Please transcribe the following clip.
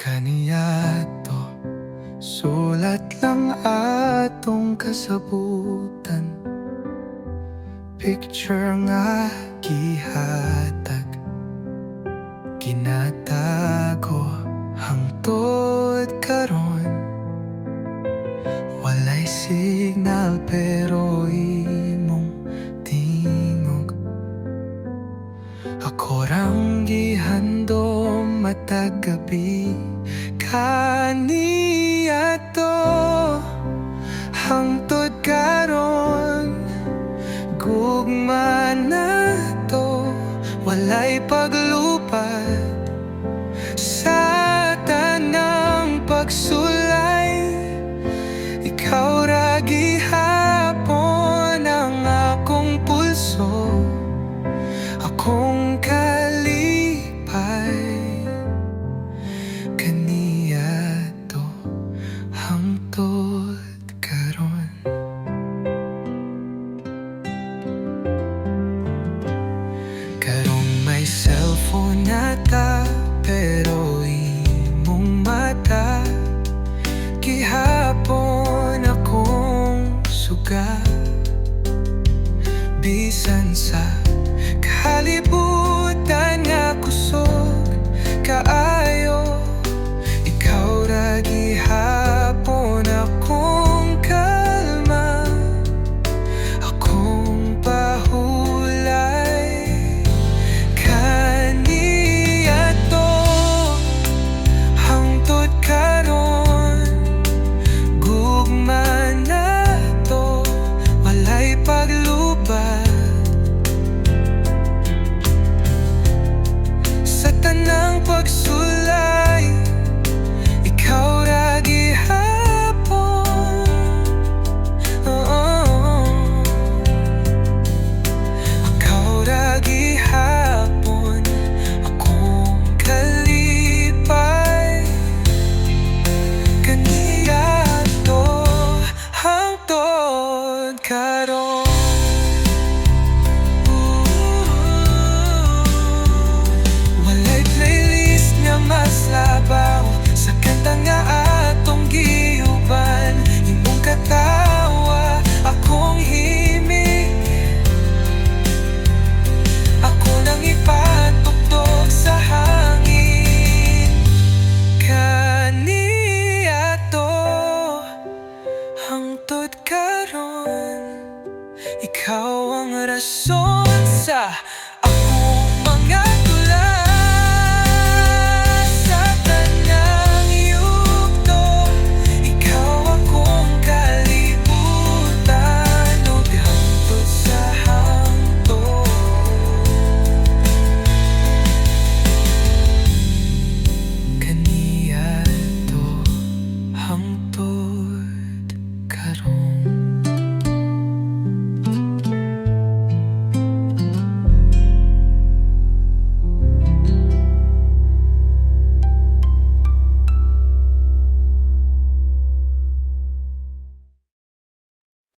Kaniadto, sulat lang atong kasabutan. Picture nga gihatag, ginatago hangtod karon. Walay signal pero imong tingog. Ako rang gihandom matag gabi. Kaniya to hangtod karon, gugma na to, walay paglupad sa tanang pagsulay. Ikaw ra gihapon ang akong pulso, akong kalipay. Kaniadto hangtod karon. Karong may cellphone nata, pero imong mata gihapon akong suga. Bisan sa kalibutan nga kusog kaayo, ikaw ra gihapon akong kalma, akong pahulay. Kaniya to hangtod karon, gugma na to, walay paglubad sa tanang pagsulay. Ikaw ra gihapon, ikaw ra gihapon, akong kalipay. Kaniadto hangtod karon. Walay playlist nga maslabaw sa kanta nga atong giuban. Imong katawa, akong himig, ako nang ipatugtog sa hangin. Kaniadto hangtod karon, ikaw ang rason sa